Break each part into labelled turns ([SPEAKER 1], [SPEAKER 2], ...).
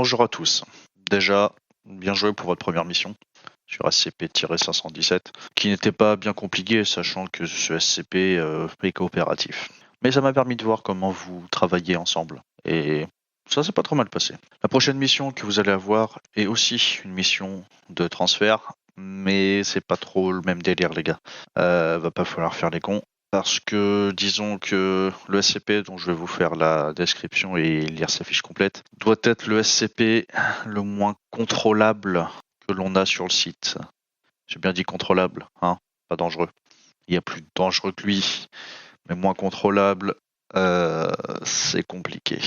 [SPEAKER 1] Bonjour à tous. Déjà, bien joué pour votre première mission sur SCP-517, qui n'était pas bien compliqué, sachant que ce SCP est coopératif. Mais ça m'a permis de voir comment vous travaillez ensemble, et ça s'est pas trop mal passé. La prochaine mission que vous allez avoir est aussi une mission de transfert, mais c'est pas trop le même délire, les gars. Va pas falloir faire les cons. Parce que disons que le SCP dont je vais vous faire la description et lire sa fiche complète doit être le SCP le moins contrôlable que l'on a sur le site. J'ai bien dit contrôlable, hein, pas dangereux. Il y a plus dangereux que lui, mais moins contrôlable, c'est compliqué.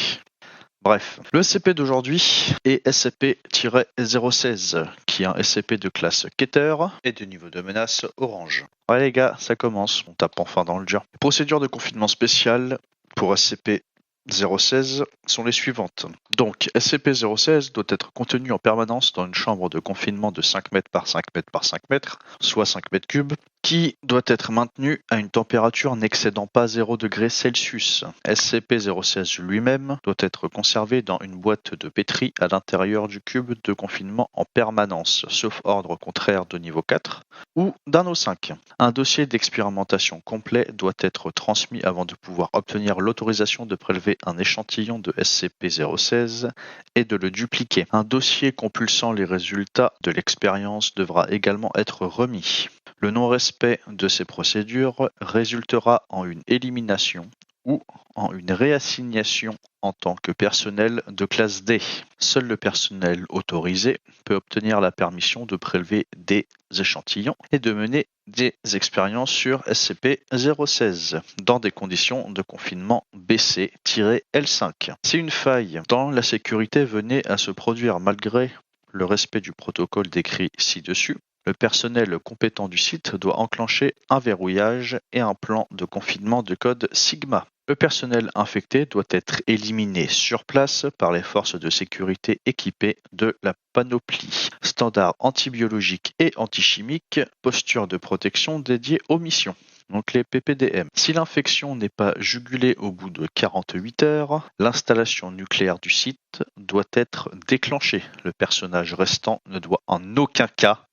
[SPEAKER 1] Bref, le SCP d'aujourd'hui est SCP-016, qui est un SCP de classe Keter et de niveau de menace orange. Ouais les gars, ça commence, on tape enfin dans le dur. Les procédures de confinement spécial pour SCP-016 sont les suivantes. Donc, SCP-016 doit être contenu en permanence dans une chambre de confinement de 5 mètres par 5 mètres par 5 mètres, soit 5 mètres cubes, qui doit être maintenu à une température n'excédant pas 0 degré Celsius. SCP-016 lui-même doit être conservé dans une boîte de pétri à l'intérieur du cube de confinement en permanence, sauf ordre contraire de niveau 4 ou d'un O5. Un dossier d'expérimentation complet doit être transmis avant de pouvoir obtenir l'autorisation de prélever un échantillon de SCP-016 et de le dupliquer. Un dossier compulsant les résultats de l'expérience devra également être remis. Le non-respect de ces procédures résultera en une élimination ou en une réassignation en tant que personnel de classe D. Seul le personnel autorisé peut obtenir la permission de prélever des échantillons et de mener des expériences sur SCP-016 dans des conditions de confinement BC-L5. Si une faille dans la sécurité venait à se produire malgré le respect du protocole décrit ci-dessus, le personnel compétent du site doit enclencher un verrouillage et un plan de confinement de code Sigma. Le personnel infecté doit être éliminé sur place par les forces de sécurité équipées de la panoplie, standard antibiologique et antichimique, posture de protection dédiée aux missions. Donc les PPDM. Si l'infection n'est pas jugulée au bout de 48 heures, l'installation nucléaire du site doit être déclenchée. Le personnage restant ne doit en aucun cas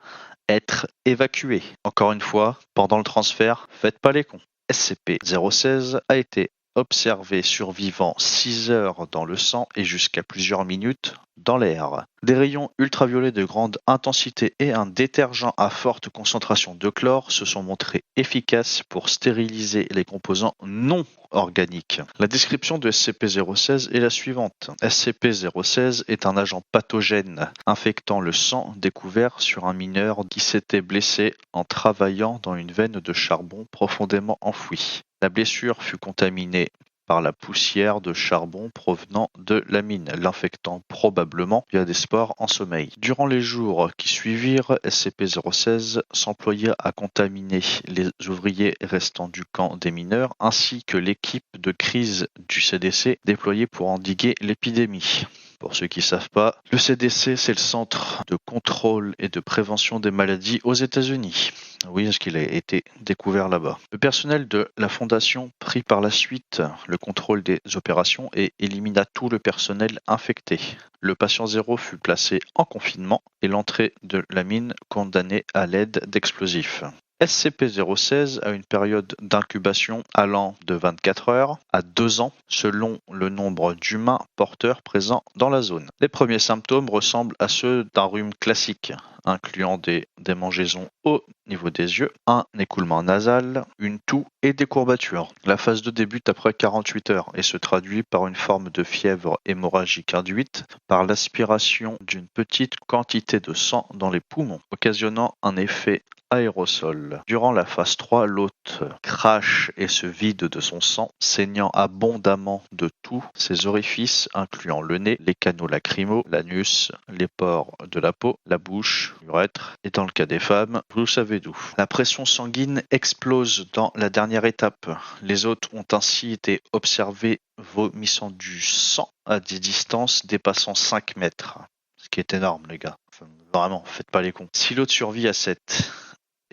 [SPEAKER 1] être évacué. Encore une fois, pendant le transfert, faites pas les cons. SCP-016 a été observé survivant 6 heures dans le sang et jusqu'à plusieurs minutes dans l'air. Des rayons ultraviolets de grande intensité et un détergent à forte concentration de chlore se sont montrés efficaces pour stériliser les composants non organiques. La description de SCP-016 est la suivante. SCP-016 est un agent pathogène infectant le sang découvert sur un mineur qui s'était blessé en travaillant dans une veine de charbon profondément enfouie. La blessure fut contaminée par la poussière de charbon provenant de la mine, l'infectant probablement via des spores en sommeil. Durant les jours qui suivirent, SCP-016 s'employa à contaminer les ouvriers restants du camp des mineurs ainsi que l'équipe de crise du CDC déployée pour endiguer l'épidémie. Pour ceux qui ne savent pas, le CDC, c'est le Centre de contrôle et de prévention des maladies aux États-Unis. Oui, parce qu'il a été découvert là-bas. Le personnel de la Fondation prit par la suite le contrôle des opérations et élimina tout le personnel infecté. Le patient zéro fut placé en confinement et l'entrée de la mine condamnée à l'aide d'explosifs. SCP-016 a une période d'incubation allant de 24 heures à 2 ans selon le nombre d'humains porteurs présents dans la zone. Les premiers symptômes ressemblent à ceux d'un rhume classique, incluant des démangeaisons au niveau des yeux, un écoulement nasal, une toux et des courbatures. La phase 2 débute après 48 heures et se traduit par une forme de fièvre hémorragique induite par l'aspiration d'une petite quantité de sang dans les poumons, occasionnant un effet aérosol. Durant la phase 3, l'hôte crache et se vide de son sang, saignant abondamment de tous ses orifices, incluant le nez, les canaux lacrymaux, l'anus, les pores de la peau, la bouche, l'urètre, et dans le cas des femmes, vous savez d'où. La pression sanguine explose dans la dernière étape. Les hôtes ont ainsi été observés vomissant du sang à des distances dépassant 5 mètres. Ce qui est énorme, les gars. Enfin, vraiment, faites pas les cons. Si l'hôte survit à cette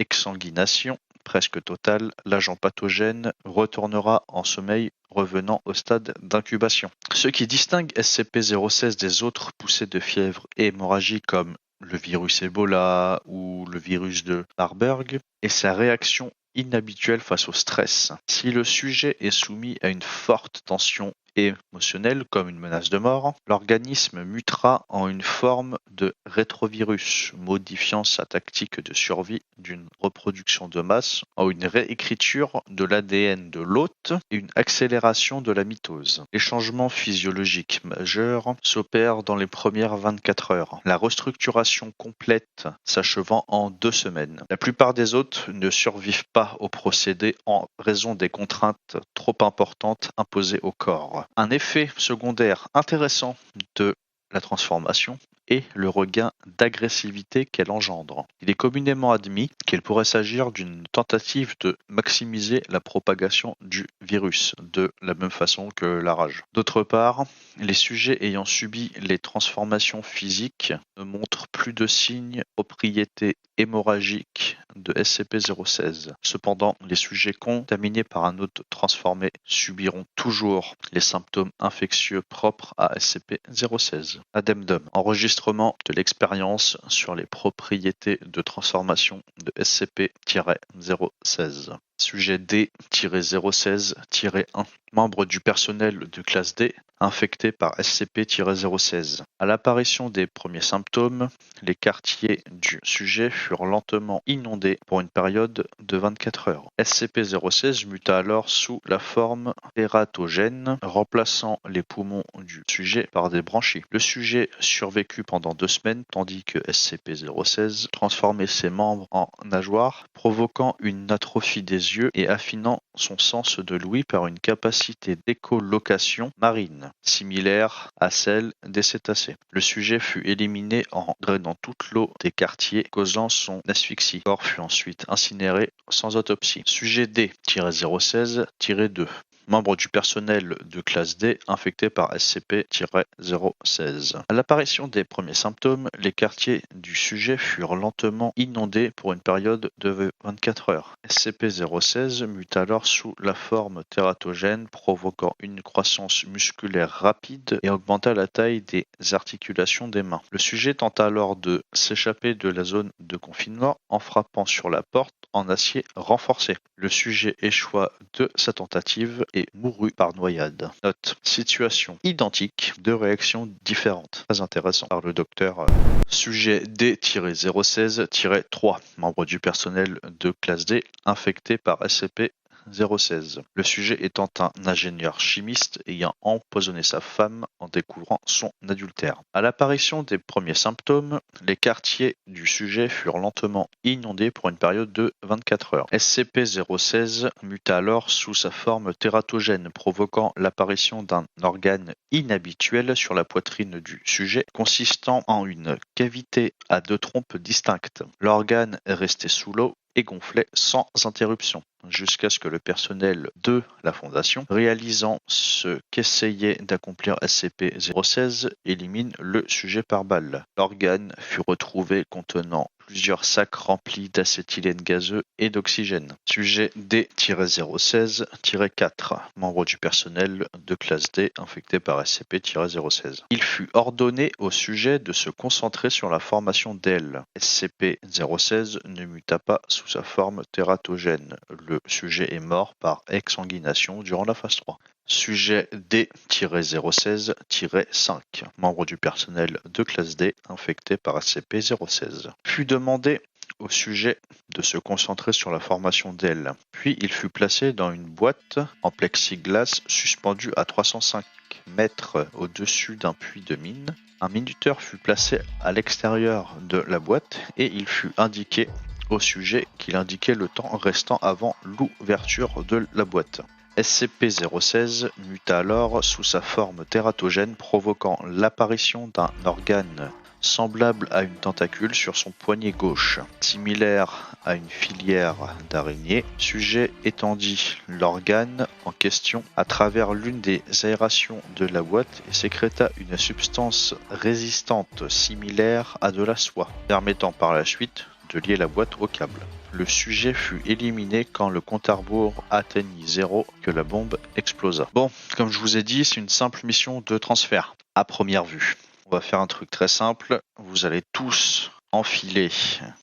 [SPEAKER 1] exsanguination presque totale, l'agent pathogène retournera en sommeil, revenant au stade d'incubation. Ce qui distingue SCP-016 des autres poussées de fièvre et hémorragie comme le virus Ebola ou le virus de Marburg est sa réaction inhabituelle face au stress. Si le sujet est soumis à une forte tension émotionnelle comme une menace de mort, l'organisme mutera en une forme de rétrovirus, modifiant sa tactique de survie d'une reproduction de masse en une réécriture de l'ADN de l'hôte et une accélération de la mitose. Les changements physiologiques majeurs s'opèrent dans les premières 24 heures, la restructuration complète s'achevant en 2 semaines. La plupart des hôtes ne survivent pas au procédé en raison des contraintes trop importantes imposées au corps. Un effet secondaire intéressant de la transformation est le regain d'agressivité qu'elle engendre. Il est communément admis qu'il pourrait s'agir d'une tentative de maximiser la propagation du virus, de la même façon que la rage. D'autre part, les sujets ayant subi les transformations physiques ne montrent plus de signes propriétés hémorragiques de SCP-016. Cependant, les sujets contaminés par un hôte transformé subiront toujours les symptômes infectieux propres à SCP-016. Addendum. Enregistrement de l'expérience sur les propriétés de transformation de SCP-016. Sujet D-016-1. Membre du personnel de classe D infecté par SCP-016. À l'apparition des premiers symptômes, les quartiers du sujet furent lentement inondés pour une période de 24 heures. SCP-016 muta alors sous la forme tératogène, remplaçant les poumons du sujet par des branchies. Le sujet survécut pendant 2 semaines, tandis que SCP-016 transformait ses membres en nageoires, provoquant une atrophie des yeux et affinant son sens de l'ouïe par une capacité d'écholocation marine, similaire à celle des cétacés. Le sujet fut éliminé en drainant toute l'eau des quartiers, causant son asphyxie. Le corps fut ensuite incinéré sans autopsie. Sujet D-016-2. Membre du personnel de classe D infecté par SCP-016. À l'apparition des premiers symptômes, les quartiers du sujet furent lentement inondés pour une période de 24 heures. SCP-016 muta alors sous la forme tératogène, provoquant une croissance musculaire rapide et augmenta la taille des articulations des mains. Le sujet tenta alors de s'échapper de la zone de confinement en frappant sur la porte en acier renforcé. Le sujet échoua de sa tentative et mourut par noyade. Note. Situation identique, 2 réactions différentes. Très intéressant par le docteur. Sujet D-016-3. Membre du personnel de classe D infecté par SCP-016. Le sujet étant un ingénieur chimiste ayant empoisonné sa femme en découvrant son adultère. À l'apparition des premiers symptômes, les quartiers du sujet furent lentement inondés pour une période de 24 heures. SCP-016 muta alors sous sa forme tératogène, provoquant l'apparition d'un organe inhabituel sur la poitrine du sujet, consistant en une cavité à 2 trompes distinctes. L'organe est resté sous l'eau et gonflait sans interruption, jusqu'à ce que le personnel de la Fondation, réalisant ce qu'essayait d'accomplir SCP-016, élimine le sujet par balle. L'organe fut retrouvé contenant plusieurs sacs remplis d'acétylène gazeux et d'oxygène. Sujet D-016-4, membre du personnel de classe D infecté par SCP-016. Il fut ordonné au sujet de se concentrer sur la formation d'ailes. SCP-016 ne muta pas sous sa forme tératogène. Le sujet est mort par exsanguination durant la phase 3. Sujet D-016-5, membre du personnel de classe D infecté par SCP-016. Fut demandé au sujet de se concentrer sur la formation d'ailes. Puis il fut placé dans une boîte en plexiglas suspendue à 305 mètres au-dessus d'un puits de mine. Un minuteur fut placé à l'extérieur de la boîte et il fut indiqué au sujet qu'il indiquait le temps restant avant l'ouverture de la boîte. SCP-016 muta alors sous sa forme tératogène, provoquant l'apparition d'un organe semblable à une tentacule sur son poignet gauche, similaire à une filière d'araignée. Sujet étendit l'organe en question à travers l'une des aérations de la boîte et sécréta une substance résistante similaire à de la soie, permettant par la suite de lier la boîte au câble. Le sujet fut éliminé quand le compte à rebours atteignit 0 que la bombe explosa. Bon, comme je vous ai dit, c'est une simple mission de transfert, à première vue. On va faire un truc très simple, vous allez tous enfiler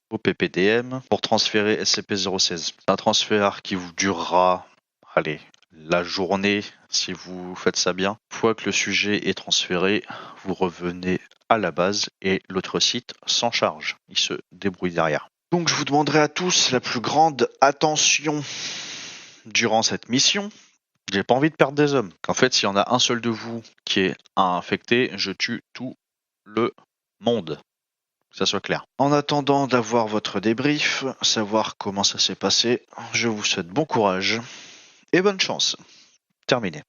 [SPEAKER 1] au PPDM pour transférer SCP-016. C'est un transfert qui vous durera, allez, la journée si vous faites ça bien. Une fois que le sujet est transféré, vous revenez à la base et l'autre site s'en charge. Il se débrouille derrière. Donc je vous demanderai à tous la plus grande attention durant cette mission. J'ai pas envie de perdre des hommes. En fait, s'il y en a un seul de vous qui est infecté, je tue tout le monde. Que ça soit clair. En attendant d'avoir votre débrief, savoir comment ça s'est passé, je vous souhaite bon courage et bonne chance. Terminé.